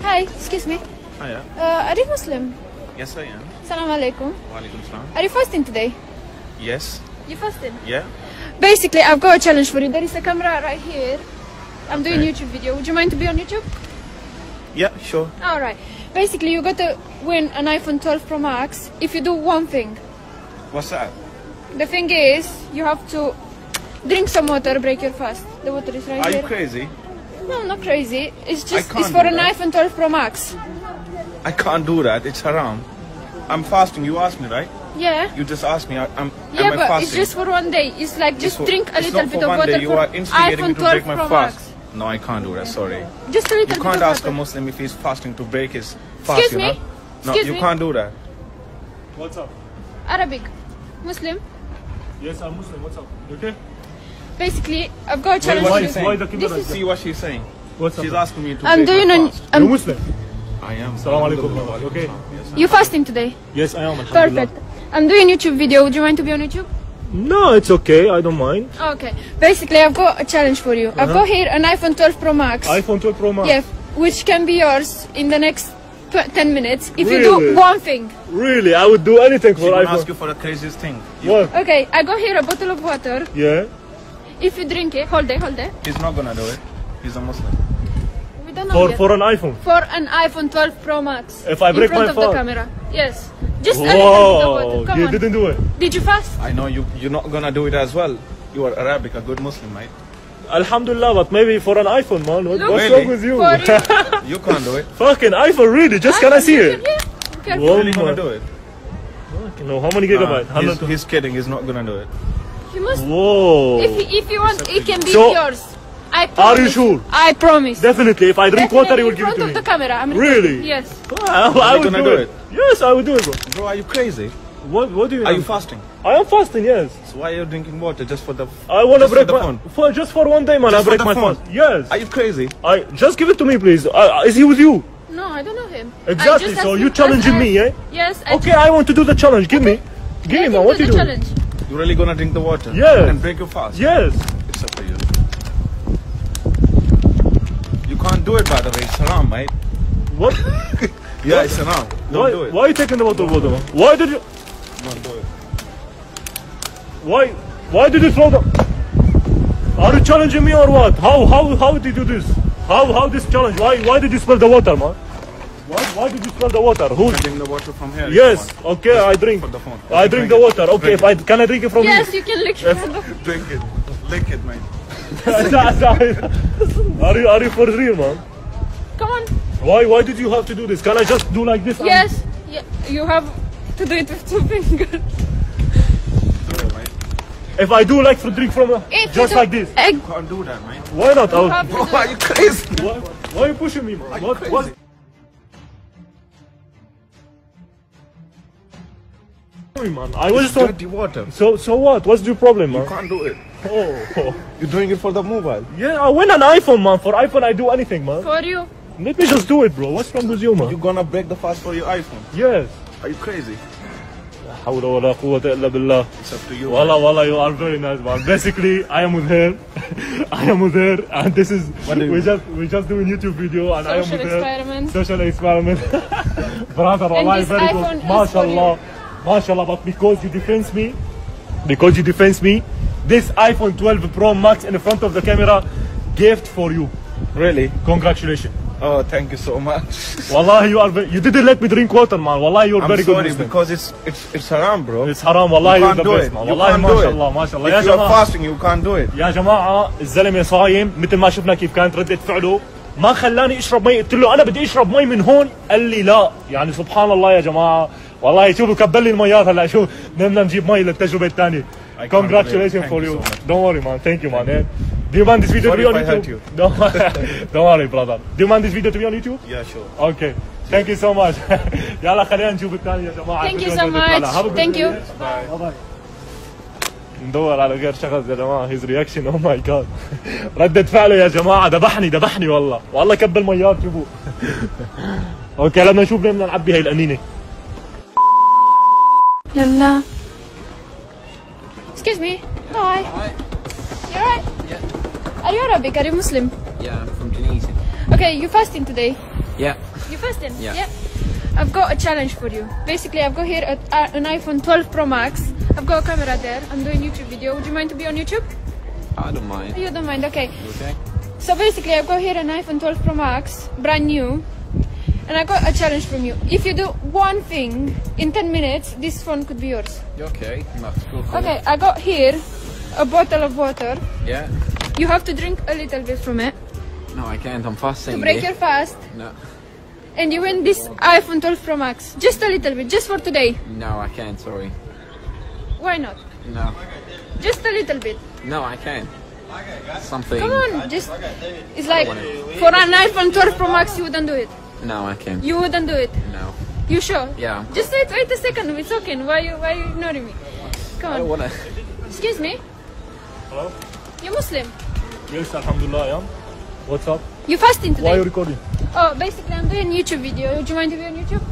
Hi, excuse me. Hiya. Are you Muslim? Yes, I am. Salam alaikum. Walaikum salam. Are you fasting today? Yes. You fasting? Yeah. Basically, I've got a challenge for you. There is a camera right here. I'm doing Okay. YouTube video. Would you mind to be on YouTube? Yeah, sure. Alright. Basically, you got to win an iPhone 12 Pro Max if you do one thing. What's that? The thing is, you have to drink some water, break your fast. The water is right Are here. you crazy? No, I'm not crazy. It's just can't it's for do an that. iPhone 12 Pro Max. I can't do that. It's haram. I'm fasting. You asked me, right? Yeah. You just asked me. Yeah, am I but fasting? it's just for one day. It's like just for- drink a it's little not bit for of one water day. You for are instigating me iPhone to break 12 my Pro fast. Max. No, I can't do that. Sorry. Just a little You bit can't of ask a water. Muslim if he's fasting to break his fast. Excuse you me? know? No, Excuse you me? can't do that. What's up? Arabic. Muslim. Yes, I'm Muslim. What's up? You okay? Basically, I've got a challenge what for you you. saying? Why the This camera? is- See what she's saying. What's up? She's asking me to I'm break doing my an. fast. You're Muslim? I am. Salam alaikum. Alhamdulillah. You okay? Yes, You fasting today? Yes, I am. Alhamdulillah. Perfect. I'm doing YouTube video. Would you mind to be on YouTube? No, it's okay. I don't mind. Okay. Basically, I've got a challenge for you. I've got here an iPhone 12 Pro Max. iPhone 12 Pro Max. Yeah, which can be yours in the next 10 minutes if you Really? do one thing. Really? I would do anything She for gonna ask iPhone. you for the craziest thing. What? Okay, I got here a bottle of water. Yeah. If you drink it, hold it. He's not gonna do it. He's a Muslim. We don't know yet. For an iPhone. For an iPhone 12 Pro Max. If I break in front my of the phone? camera. Yes. Just a little bit of Whoa. water. Come You on. didn't do it. Did you fast? I know you're not gonna do it as well. You are Arabic, a good Muslim, mate. Alhamdulillah, but maybe for an iPhone, man. Look. What's Really? wrong with you? For you. You can't do it. Fucking iPhone, really? Just can I see it? Yeah. Careful. Whoa. Really gonna do it? Fucking no. How many gigabytes? He's kidding. He's not gonna do it. You must. Whoa. If you want, it can be So- yours. I Are promise. you sure? I promise. Definitely. If I drink water, you will in give it front to of me. the camera. I'm Really? Yes. I you would gonna do do it. it? Yes, I would do it, bro. Bro, are you crazy? What do you Are mean? you fasting? I am fasting, yes. So why are you drinking water just for the? I want to just break for the my phone? for just for one day, man. Just I break for my the phone? fast. Yes. Are you crazy? I just give it to me, please. Is he with you? No, I don't know him. Exactly. I just So asked you him- challenging me, eh? Yes. Okay, I want to do the challenge. Give me. Give me, man. What you the doing? challenge. You really gonna drink the water? Yes. And break your fast? Yes. It's up to you. You can't do it, by the way. It's haram, mate. What? Yeah, it's haram. Don't Why? do it. Why are you taking the bottle of water, man? Why did you? Don't do it. Why? Why did you throw the? Are you challenging me or what? How did you do this? How this challenge? Why did you spill the water, man? Why did you spill the water? Who? You drink the water from here. if Yes. you want. Okay, I drink. For the phone. I drink the water. Okay, Drink if can I drink it from Yes, you can lick it. Drink it. Lick it, mate. you? Are you for real, man? Come on. Why did you have to do this? Can I just do like this? and- Yes. Yeah. You have to do it with 2 fingers. Do it, mate. If I do like for drink from If just you do- like this, Egg. You can't do that, mate. why not? You have to Bro, do are it. you crazy? Why are you pushing me, man? What? crazy? Sorry, man. I was It's just dirty water. so what? What's your problem, You man? can't do it. Oh. You're doing it for the mobile. Yeah, I win an iPhone, man. For iPhone, I do anything, man. For you. Let me just do it, bro. What's wrong with you, man? You're gonna break the fast for your iPhone. Yes. Are you crazy? حول ولا قوة إلا بالله. It's up to you. Wallah, you are very nice, man. Basically, I am with her. I am with her, and this is What do you we just doing YouTube video, and I am Social with her. experiment. Social experiment. Brother, wallahi, this very iPhone good. is MashaAllah. MashaAllah, but because you defense me, this iPhone 12 Pro Max in front of the camera, gift for you. Really? Congratulations. Oh, thank you so much. Wallahi, you didn't let me drink water, man. Wallahi, you're I'm very good sorry Muslim. because it's haram, bro. It's haram. Wallahi, You you're can't the do best, it. man. You Wallahi, can't do it. ما شاء الله يا If you're جماعة. fasting, you can't do it. يا جماعة الزلمة صايم مثل ما شفنا كيف كانت ردة فعله، ما خلاني اشرب مي، قلت له انا بدي اشرب مي من هون، قال لي لا. يعني سبحان الله يا جماعة. والله شوفوا كبل لي الميات هلا، شوف بدنا نجيب مي للتجربة الثانية. I can't Congratulations believe it. for Thank you. you so much. Don't worry, man. Thank you, man. Eh? Do you mind this video Sorry to be on if I hurt YouTube? you. Don't worry, brother. Do you mind this video to be on YouTube? Yeah, sure. Okay. Thank you so much. يلا خلينا نشوف الثاني يا جماعة. Thank you so much. Thank you. Bye. ندور على غير شخص يا جماعه. هيز رياكشن او ماي جاد. ردة فعله يا جماعه ذبحني والله كب الميات شوفوا. اوكي لما نشوف بدنا نعبي هي القنينه. يلا. Excuse me. Hi. You alright? Yeah. Are you Arabic? Are you Muslim? Yeah, I'm from Tunisia. Okay, you fasting today? Yeah. You fasting? Yeah. I've got a challenge for you. Basically, I've got here an iPhone 12 Pro Max. I've got a camera there. I'm doing YouTube video. Would you mind to be on YouTube? I don't mind. You don't mind, okay. Okay. So basically, I've got here an iPhone 12 Pro Max, brand new. And I got a challenge from you. If you do one thing in 10 minutes, this phone could be yours. Okay. That's cool. Okay, I got here a bottle of water. Yeah. You have to drink a little bit from it No, I can't. I'm fasting. to break eh? your fast. No. And you win this iPhone 12 Pro Max. Just a little bit, just for today. No, I can't. Sorry. Why not? No. Just a little bit. No, I can't. Something. Come on, just... It's like, for an iPhone 12 Pro Max, you wouldn't do it. No, I can't. You wouldn't do it. No. You sure? Yeah. Just wait a second. It's okay. Why you ignoring me? Come I don't on. wanna. Excuse me. Hello? You Muslim? Yes, alhamdulillah, yeah. What's up? You fasting Why are you today? recording? Oh, basically, I'm doing YouTube video. Would you mind to be on YouTube?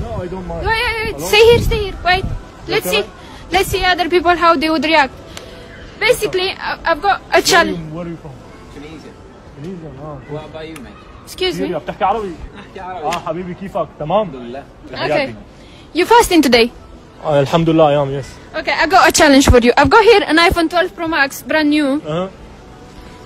No, I don't mind. Wait. Hello? Stay here. Wait. Let's see. Let's see other people how they would react. Basically, I've got a challenge. Where are you from? Tunisia. Tunisia. What about you, mate? Excuse سوريا me. بتحكي عربي؟ أحكي عربي. حبيبي كيفك؟ تمام؟ الحمد لله. Okay. You fasting today? الحمد لله ايام yes. Okay, I got a challenge for you. I've got here an iPhone 12 Pro Max, brand new,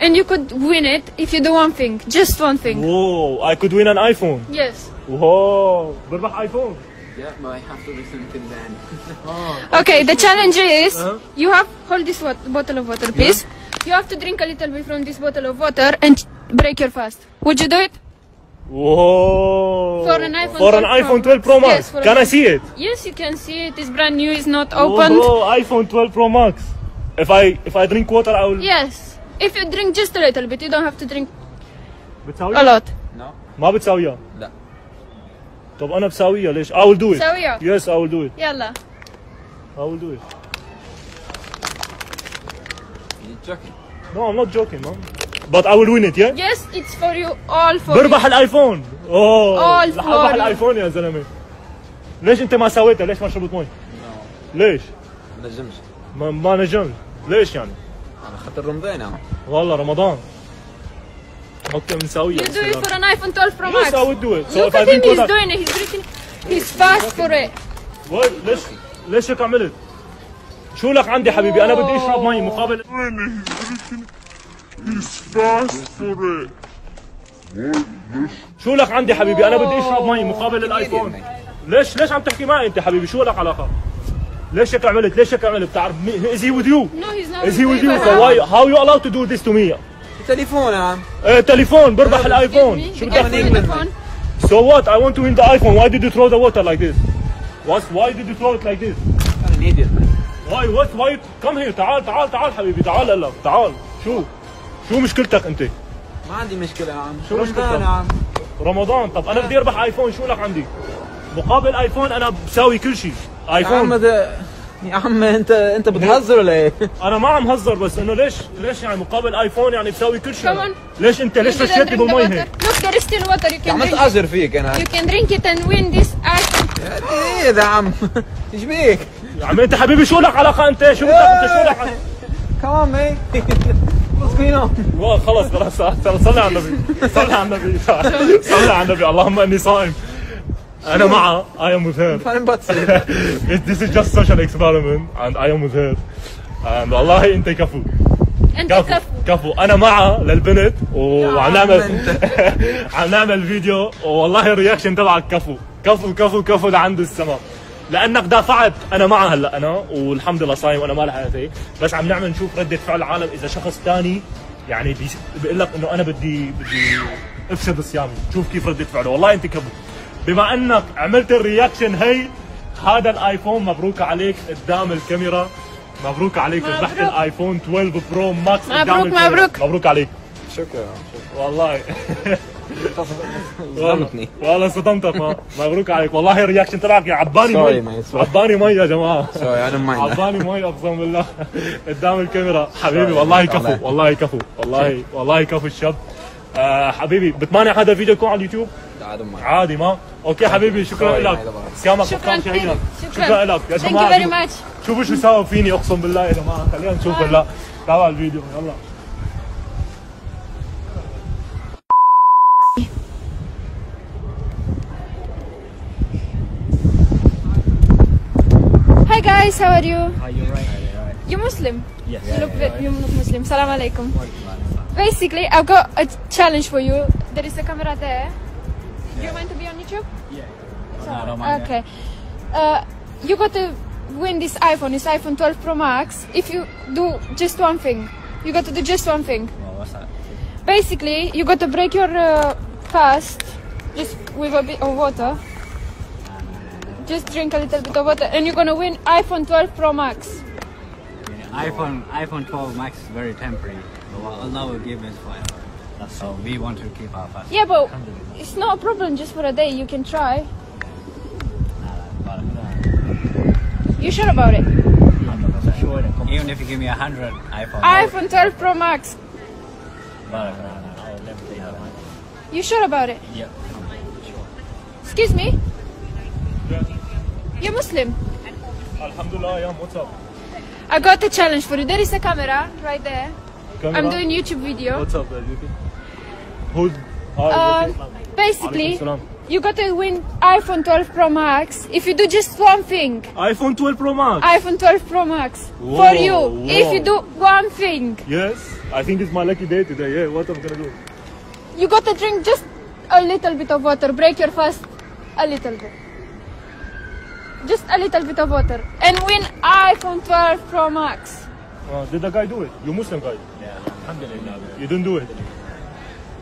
and you could win it if you do one thing, just one thing. Whoa, I could win an iPhone. Yes. Whoa, بربح ايفون. Yeah, but I have to listen to them. Okay, the challenge is you have hold this bottle of water, please. You have to drink a little bit from this bottle of water and break your fast. Would you do it? Whoa. For an iPhone For an 12 iPhone Pro 12 Pro Max. Max. Yes, for Can an- I see it? Yes, you can see it. It's brand new. It's not opened. Oh, iPhone 12 Pro Max. If I drink water I will. Yes. If you drink just a little bit, you don't have to drink بتساويها؟ a lot. No. ما بتساويها. لا. طب انا بساويها ليش؟ I will do it. ساويها. Yes, I will do it. يلا. I will do it. You're joking. No, I'm not joking, man. But I will win it, yeah? Yes, it's for you. All for بربح you. الايفون. اوه All رح اربح for you. الايفون يا زلمه. ليش انت ما سويتها؟ ليش ما شربت مي؟ No. ليش؟ نجمش. ما نجمت. ليش يعني؟ أنا خاطر رمضان أهو. والله رمضان. اوكي بنساويها. You do it for an iPhone 12 Pro Max. Yes, I would do it. So Look if I at him, drink he's water. doing it. He's drinking. He's fast for it. ليش هيك عملت؟ شو لك عندي حبيبي؟ انا بدي اشرب مي مقابل شو لك عندي حبيبي؟ انا بدي اشرب مي مقابل الايفون. ليش عم تحكي معي انت حبيبي؟ شو لك علاقه؟ ليش هيك عملت؟ بتعرف is he with you? No, he's not. Is he with you? So why how you allowed to do this to me? تليفون يا عم. تليفون بربح Excuse الايفون. me. شو You بدك can فيه؟ win the phone. So what? I want to win the iPhone. Why did you throw the water like this? Why did you throw it like this? أنا an idiot. Why come here. تعال حبيبي. تعال هلا. تعال. شو مشكلتك انت؟ ما عندي مشكلة يا عم. شو مشكلتك؟ رمضان يا عم. رمضان. طب انا بدي اربح ايفون. شو لك عندي؟ مقابل ايفون انا بساوي كل شيء. يا عم ايفون. يا عم انت بتهزر ولا ايه؟ انا ما عم هزر بس انه ليش يعني مقابل ايفون يعني بساوي كل شيء. Come on. ليش You didn't فشيتني drink the بالمي water. هيك؟ Look, there is still water. You يا can عم drink it. اتأذر فيك انا. You can drink it and win this iPhone. ايه ده يا عم؟ ايش بيك؟ يا عم انت حبيبي شو لك علاقه انت؟ شو بدك انت شو لك؟ كمان مي. What's going on? خلص صلي على النبي. صلي على النبي. اللهم اني صائم. انا معها. I am with her. فاهم بتصير. This is just social experiment and I am with her. And والله انت كفو. أنت كفو. انا معها للبنت وعم عم عم نعمل فيديو والله الرياكشن تبعك كفو لعند السما. لانك دافعت انا معها هلا انا والحمد لله صايم وانا ما لها حياتي بس عم نعمل نشوف رده فعل العالم اذا شخص ثاني يعني بيقول لك انه انا بدي افسد صيامي. شوف كيف رده فعله. والله انت كفو. بما انك عملت الرياكشن هي هذا الايفون مبروك عليك قدام الكاميرا. مبروك عليك ربحت الايفون 12 برو ماكس قدام الكاميرا. مبروك عليك. شكرا. والله صدمتني. والله صدمتك. مبروك عليك. والله الرياكشن تبعك عباني Sorry, مي. man, sorry. عباني مي يا جماعه. Sorry, I don't mind that. عباني مي اقسم بالله قدام الكاميرا. حبيبي والله كفو. والله كفو الشاب. حبيبي بتمانع هذا الفيديو يكون على اليوتيوب؟ لا I don't mind. عادي ما اوكي حبيبي. شكرا Sorry, لك. my سيامك شكراً وقتك شهيدا. كثير. شكرا لك يا Thank you جماعه. very much. شوفوا شو ساووا فيني اقسم بالله يا جماعه. خلينا نشوف هلا. تابع الفيديو يلا. guys, how are you? Are you right? You Muslim? Yes. You look you look Muslim. Salam alaikum. Basically, I've got a challenge for you. There is a camera there. Do you mind to be on YouTube? No, I don't mind. Okay. You got to win this iPhone. It's iPhone 12 Pro Max. If you do just one thing, you got to do just one thing. Well, what's that? Basically, you got to break your fast just with a bit of water. Just drink a little bit of water, and you're gonna win iPhone 12 Pro Max. Yeah, iPhone 12 Max is very temporary, but what Allah will give is forever. So we want to keep our fast. Yeah, but it's not a problem just for a day. You can try. You sure about it? Even if you give me 100 iPhone. iPhone 12 Pro Max. You sure about it? Yep. Excuse me? You're Muslim? Alhamdulillah, yeah, what's up? I got a challenge for you. There is a camera right there. Camera? I'm doing YouTube video. What's up, baby? Who's... Hi, Basically, Alaikum salam. you got to win iPhone 12 Pro Max if you do just one thing. iPhone 12 Pro Max. iPhone 12 Pro Max Whoa, for you. whoa. If you do one thing, Yes, I think it's my lucky day today. Yeah, what I'm gonna do? you got to drink just a little bit of water. Break your fast a little bit. Just a little bit of water and win iPhone 12 Pro Max. Did the guy do it? You Muslim guy? Yeah, alhamdulillah. You didn't do it?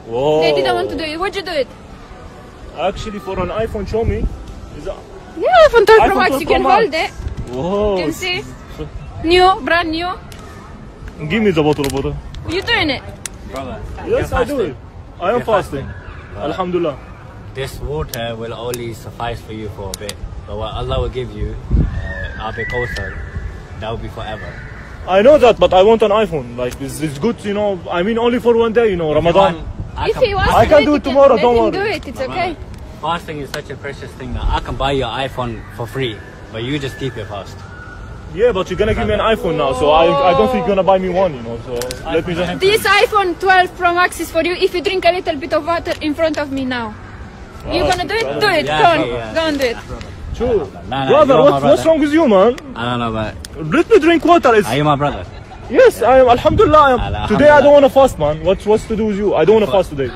Whoa. They didn't want to do it. Would you do it? Actually, for an iPhone, show me. Is that... Yeah, iPhone 12 Pro iPhone Max. 12 You Pro can Max. hold it. Whoa. You can see. New, brand new. Give me the bottle of water. You doing it? Brother, Yes, you're I do it. I am You're fasting. fasting. Alhamdulillah. this water will only suffice for you for a bit. But what Allah will give you, Abi Kawthar, that will be forever. I know that, but I want an iPhone. Like, it's good, you know. I mean, only for one day, you know, Ramadan. If he wants I to can do do it, it tomorrow, let don't him worry. do it. It's okay. Fasting is such a precious thing that I can buy your iPhone for free, but you just keep your fast. Yeah, but you're gonna give me an iPhone now, so I don't think you're gonna buy me one, you know. So let me just. This iPhone 12 Pro Max is for you if you drink a little bit of water in front of me now. You gonna do it? Do it. Yeah, Go on. yeah. Go on, do it. True. Nah, Brother, you're my what's brother. wrong with you, man? I don't know, but Let me drink water. It's, are you my brother? yes, I am. Alhamdulillah. I am. Alhamdulillah. Today I don't wanna fast, man. What's to do with you? I don't wanna fast today.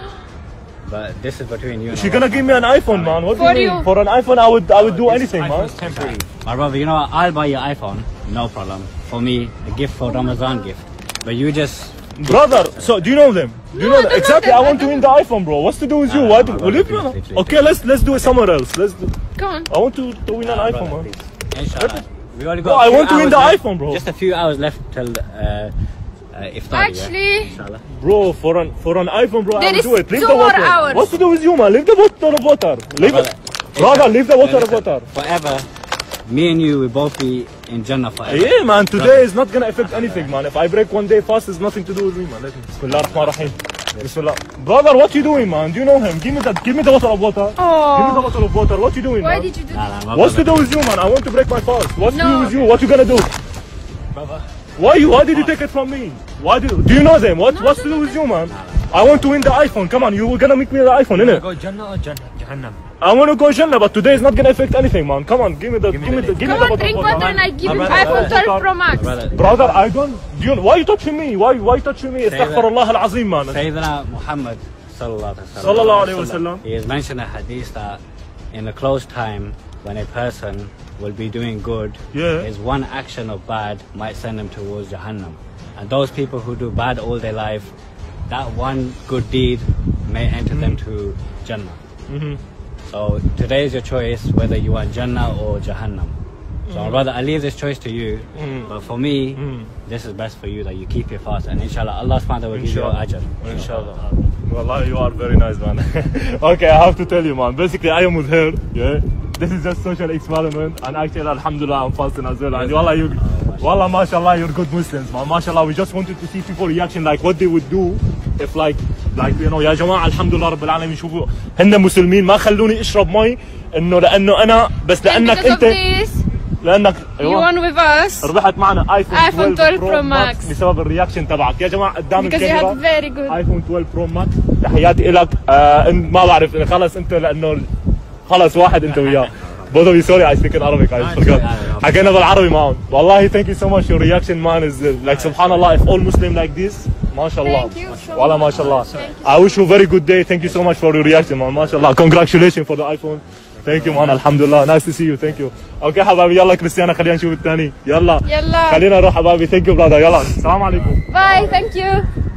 But this is between you and She's gonna give me an iPhone, man. What do For you mean? you. For an iPhone, I would do anything, man. temporary. My brother, you know what? I'll buy your iPhone, no problem. For me, a gift for Ramadan gift. But you just Brother, so do you know them? Do you No, know I them? don't know Exactly. them. I want to win the iPhone, bro. What's to do with you? Nah, Why? nah, Will you? brother, please. Okay, let's do it somewhere else. Let's do. Come on. I want to win an iPhone, man. inshallah. We only Bro, got I a few want to win hours the left. iPhone, bro. Just a few hours left till iftar. Actually, yeah? Inshallah. Bro, for an iPhone, bro, There I will is do it. Leave 2 the more water. hours. What's to do with you, man? Leave the bottle of water. Leave it. Brother, leave the bottle of water. Forever, me and you will both be in Jannah forever. Yeah, man. Today is not gonna affect anything, man. If I break one day fast, it's nothing to do with me, man. Bismillah ar-Rahman ar-Rahim. Bismillah. Brother, what you doing, man? Do you know him? Give me the bottle of water. Oh. Give me the bottle of water. What you doing, why man? did you do Nah, this? nah, my What's to brother. do with you, man? I want to break my fast. What's to do No. with you? What you gonna do? Brother. Why did you take it from me? Do you know them? What's to do with you, man? I want to win the iPhone. Come on, you were gonna make me the iPhone, innit? Go Jannah or Jahannam? I want to go Jannah, but today is not gonna affect anything, man. Come on, give me the Come on, bottle drink of water and I give you brother, iPhone 12 Pro Max. Brother, Brother, I don't. Why you touching me? Why you touching me? that. Astaghfirullah al-Azim, man. Sayyidina Muhammad sallallahu Sallallahu alayhi wa sallam. He has mentioned a hadith that in a close time, when a person will be doing good, Yeah. his one action of bad might send him towards Jahannam. And those people who do bad all their life, that one good deed may enter them to Jannah. So today is your choice whether you want Jannah or Jahannam. So my brother, I leave this choice to you. But for me, this is best for you that you keep your fast. And inshallah, Allah subhanahu wa ta'ala will give you Inshallah. ajr. Inshallah. Wallah, you are very nice, man. Okay, I have to tell you, man. Basically, I am with her. Yeah. This is just social experiment, and actually, alhamdulillah, I'm fasting as well. And wallah, mashallah, you're good Muslims, man. Mashallah, we just wanted to see people reaction, like what they would do if, like you know, يا جماعة الحمد لله رب العالمين شوفوا هن مسلمين ما خلوني اشرب مي انه لانه انا بس And لانك because of انت this, لانك you won with us ربحت معنا ايفون iPhone 12 Pro Pro Max Max. بسبب الرياكشن تبعك يا جماعه قدام because you الكاميرا had very good. ايفون 12 برو ماكس تحياتي لك ما بعرف خلص انت لانه خلص واحد انت وياه both of you, sorry, I speak in Arabic. I forgot. حكينا بالعربي معهم. والله thank you so much. Your reaction, man, is like subhanallah. If all Muslim like this, mashallah. Thank you so Wallah, much. mashallah. Thank you. I wish you a very good day. Thank you so much for your reaction, man. Mashallah. Congratulations for the iPhone. Thank you, man. Alhamdulillah. Nice to see you. Thank you. Okay, حبايبي يلا كريستيانا خلينا نشوف الثاني. يلا. يلا. خلينا نروح حبايبي. Thank you, brother. يلا. السلام عليكم. Bye. Thank you.